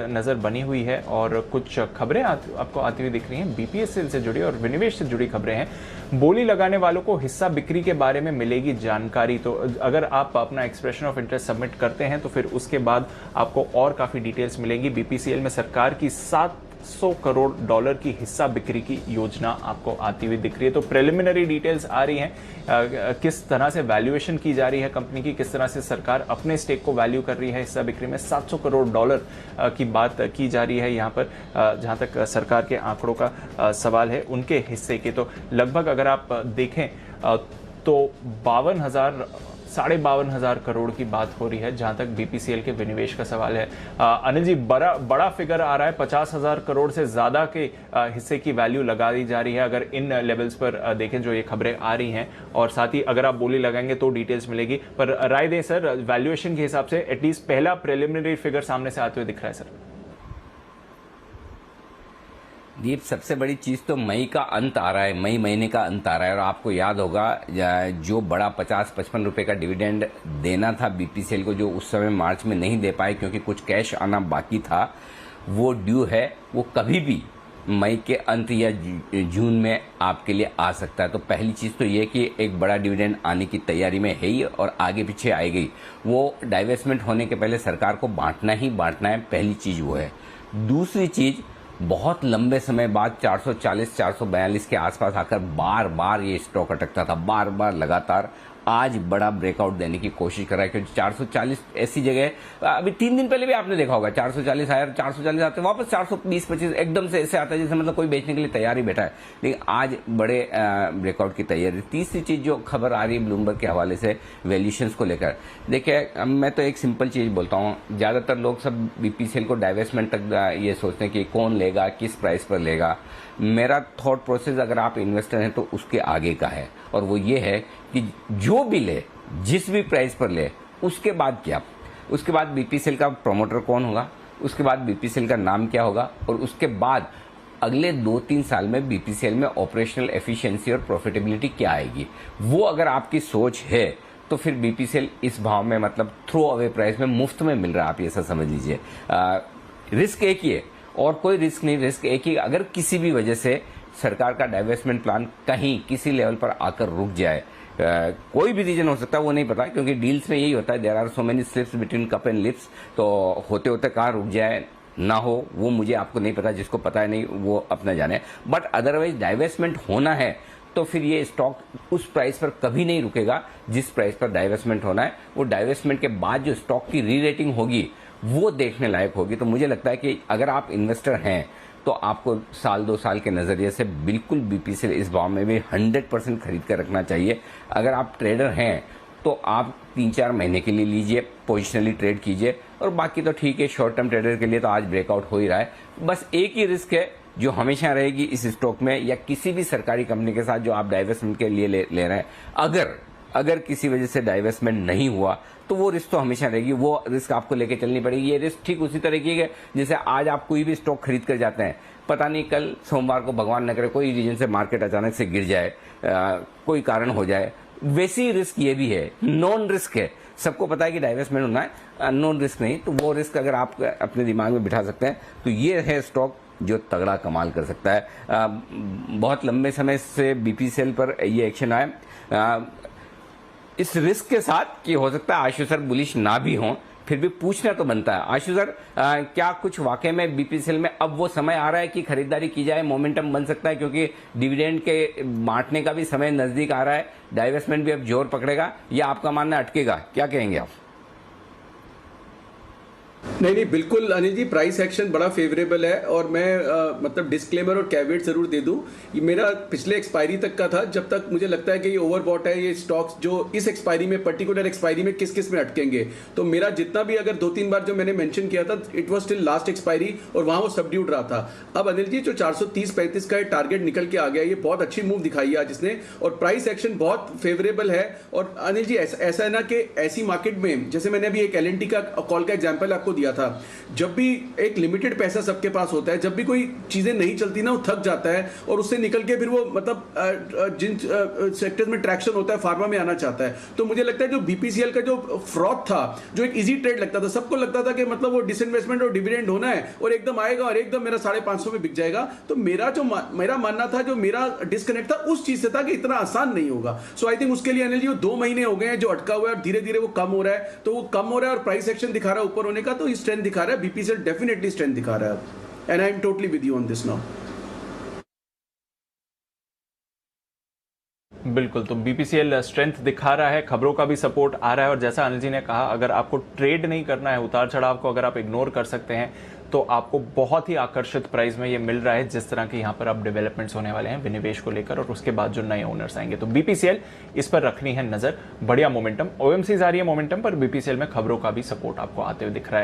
नज़र बनी हुई है और कुछ खबरें आपको आती हुई दिख रही हैं। बीपीएसएल से जुड़ी और विनिवेश से जुड़ी खबरें हैं। बोली लगाने वालों को हिस्सा बिक्री के बारे में मिलेगी जानकारी। तो अगर आप अपना एक्सप्रेशन ऑफ इंटरेस्ट सबमिट करते हैं तो फिर उसके बाद आपको और काफ़ी डिटेल्स मिलेंगी। बीपीसीएल में सरकार की $700 करोड़ की हिस्सा बिक्री की योजना आपको आती हुई दिख रही है। तो प्रिलिमिनरी डिटेल्स आ रही हैं, किस तरह से वैल्यूएशन की जा रही है कंपनी की, किस तरह से सरकार अपने स्टेक को वैल्यू कर रही है। हिस्सा बिक्री में $700 करोड़ की बात की जा रही है यहाँ पर। जहाँ तक सरकार के आंकड़ों का सवाल है उनके हिस्से के, तो लगभग अगर आप देखें तो 52,000 करोड़ की बात हो रही है जहां तक बीपीसीएल के विनिवेश का सवाल है। अनिल जी, बड़ा फिगर आ रहा है, 50,000 करोड़ से ज्यादा के हिस्से की वैल्यू लगा दी जा रही है अगर इन लेवल्स पर देखें जो ये खबरें आ रही हैं। और साथ ही अगर आप बोली लगाएंगे तो डिटेल्स मिलेगी। पर राय दें सर, वैल्यूएशन के हिसाब से एटलीस्ट पहला प्रिलिमिनरी फिगर सामने से आते हुए दिख रहा है सर। दीप, सबसे बड़ी चीज़ तो मई का अंत आ रहा है, मई महीने का अंत आ रहा है। और आपको याद होगा जो बड़ा 50-55 रुपए का डिविडेंड देना था बीपीसीएल को, जो उस समय मार्च में नहीं दे पाए क्योंकि कुछ कैश आना बाकी था, वो ड्यू है। वो कभी भी मई के अंत या जून में आपके लिए आ सकता है। तो पहली चीज़ तो ये कि एक बड़ा डिविडेंड आने की तैयारी में है ही और आगे पीछे आएगी। वो डाइवेस्टमेंट होने के पहले सरकार को बांटना ही बांटना है, पहली चीज़ वो है। दूसरी चीज़, बहुत लंबे समय बाद 440-442 के आसपास आकर बार बार ये स्टॉक अटकता था, बार बार लगातार। आज बड़ा ब्रेकआउट देने की कोशिश कर रहा है क्योंकि 440 ऐसी जगह, अभी 3 दिन पहले भी आपने देखा होगा 440 आया, 440 आते वापस 420-25 एकदम से ऐसे आता है जैसे मतलब कोई बेचने के लिए तैयार ही बैठा है। लेकिन आज बड़े ब्रेकआउट की तैयारी। तीसरी चीज जो खबर आ रही है ब्लूमबर्ग के हवाले से वैल्यूएशंस को लेकर, देखिए मैं तो एक सिंपल चीज बोलता हूँ, ज्यादातर लोग सब बीपीसीएल को डाइवेस्टमेंट तक ये सोचते हैं कि कौन लेगा, किस प्राइस पर लेगा। मेरा थॉट प्रोसेस अगर आप इन्वेस्टर हैं तो उसके आगे का है, और वो ये है कि जो भी ले, जिस भी प्राइस पर ले, उसके बाद क्या, उसके बाद बीपीसीएल का प्रमोटर कौन होगा, उसके बाद बीपीसीएल का नाम क्या होगा, और उसके बाद अगले 2-3 साल में बीपीसीएल में ऑपरेशनल एफिशिएंसी और प्रॉफिटेबिलिटी क्या आएगी। वो अगर आपकी सोच है तो फिर बीपीसीएल इस भाव में, मतलब थ्रो अवे प्राइस में, मुफ्त में मिल रहा है, आप ऐसा समझ लीजिए। रिस्क एक ही है और कोई रिस्क नहीं, रिस्क एक ही, अगर किसी भी वजह से सरकार का डाइवेस्टमेंट प्लान कहीं किसी लेवल पर आकर रुक जाए, कोई भी रीजन हो सकता है, वो नहीं पता, क्योंकि डील्स में यही होता है, there are so many slips between cup and lips. तो होते होते कहाँ रुक जाए ना हो वो मुझे आपको नहीं पता, जिसको पता है नहीं वो अपना जाने। बट अदरवाइज डाइवेस्टमेंट होना है तो फिर ये स्टॉक उस प्राइस पर कभी नहीं रुकेगा जिस प्राइस पर डाइवेस्टमेंट होना है। वो डाइवेस्टमेंट के बाद जो स्टॉक की री रेटिंग होगी वो देखने लायक होगी। तो मुझे लगता है कि अगर आप इन्वेस्टर हैं तो आपको 1-2 साल के नजरिए से बिल्कुल बीपीसीएल इस भाव में भी 100% खरीद कर रखना चाहिए। अगर आप ट्रेडर हैं तो आप 3-4 महीने के लिए लीजिए, पोजिशनली ट्रेड कीजिए, और बाकी तो ठीक है, शॉर्ट टर्म ट्रेडर के लिए तो आज ब्रेकआउट हो ही रहा है। बस एक ही रिस्क है जो हमेशा रहेगी इस स्टॉक में या किसी भी सरकारी कंपनी के साथ जो आप डाइवेस्टमेंट के लिए ले रहे हैं। अगर किसी वजह से डाइवेस्टमेंट नहीं हुआ तो वो रिस्क तो हमेशा रहेगी, वो रिस्क आपको लेके चलनी पड़ेगी। ये रिस्क ठीक उसी तरह की है जैसे आज आप कोई भी स्टॉक खरीद कर जाते हैं, पता नहीं कल सोमवार को भगवान न करे कोई रीजन से मार्केट अचानक से गिर जाए, कोई कारण हो जाए, वैसी रिस्क ये भी है, नॉन रिस्क है। सबको पता है कि डाइवेस्टमेंट होना है, नॉन रिस्क नहीं। तो वो रिस्क अगर आप अपने दिमाग में बिठा सकते हैं तो ये है स्टॉक जो तगड़ा कमाल कर सकता है। बहुत लंबे समय से बीपीसीएल पर ये एक्शन आया, इस रिस्क के साथ कि हो सकता है आशु सर बुलिश ना भी हों, फिर भी पूछना तो बनता है। आशु सर, क्या कुछ वाकई में बीपीसीएल में अब वो समय आ रहा है कि खरीदारी की जाए, मोमेंटम बन सकता है, क्योंकि डिविडेंड के बांटने का भी समय नजदीक आ रहा है, डाइवेस्टमेंट भी अब जोर पकड़ेगा, या आपका मानना अटकेगा? क्या कहेंगे आप? नहीं, बिल्कुल अनिल जी, प्राइस एक्शन बड़ा फेवरेबल है। और मैं मतलब डिस्क्लेमर और कैवेट जरूर दे दूं, ये मेरा पिछले एक्सपायरी तक का था, जब तक मुझे लगता है कि ये ओवरबॉट है, ये स्टॉक्स जो इस एक्सपायरी में, पर्टिकुलर एक्सपायरी में किस किस में अटकेंगे। तो मेरा जितना भी अगर 2-3 बार जो मैंने मेंशन किया था, it was still last expiry और वहां वो सबड्यूड रहा था। अब अनिल जी जो 430-35 का टारगेट निकल के आ गया, ये बहुत अच्छी मूव दिखाई है आज इसने, और प्राइस एक्शन बहुत फेवरेबल है। और अनिल जी ऐसा है ना कि ऐसी मार्केट में, जैसे मैंने अभी एक एलएनटी का कॉल का एग्जाम्पल आपको दिया था। जब भी एक लिमिटेड पैसा सबके पास होता है, जब भी कोई चीजें नहीं चलती ना, वो थक जाता है और उससे निकल के फिर वो मतलब जिन सेक्टर में ट्रैक्शन होता है फार्मा में आना चाहता है। तो मुझे लगता है जो बीपीसीएल का जो फ्रॉड था, जो एक इजी ट्रेड लगता था, सबको लगता था कि मतलब वो डिसइन्वेस्टमेंट और डिविडेंड होना है और एकदम आएगा और एकदम मेरा 550 में बिक जाएगा। तो मेरा मानना था, जो मेरा डिस्कनेक्ट था उस चीज से था कि इतना आसान नहीं होगा। सो आई थिंक उसके लिए अनिल जी 2 महीने हो गए हैं जो अटका हुआ है और धीरे धीरे वो कम हो रहा है। तो वो कम हो रहा है और प्राइस एक्शन दिखा रहा है ऊपर होने का, तो स्ट्रेंथ दिखा रहा है। बीपीसीएल डेफिनेटली स्ट्रेंथ दिखा रहा है and I am totally with you on this now. बिल्कुल, तो बीपीसीएल स्ट्रेंथ दिखा रहा है, खबरों का भी सपोर्ट आ रहा है और जैसा अनिल जी ने कहा, अगर आपको ट्रेड नहीं करना है, उतार चढ़ाव को अगर आप इग्नोर कर सकते हैं तो आपको बहुत ही आकर्षित प्राइस में ये मिल रहा है, जिस तरह के यहाँ पर अब डेवलपमेंट्स होने वाले हैं विनिवेश को लेकर और उसके बाद जो नए ओनर्स आएंगे। तो बीपीसीएल इस पर रखनी है नजर। बढ़िया मोमेंटम, ओएमसीज आ रही है मोमेंटम पर, बीपीसीएल में खबरों का भी सपोर्ट आपको आते हुए दिख रहा है।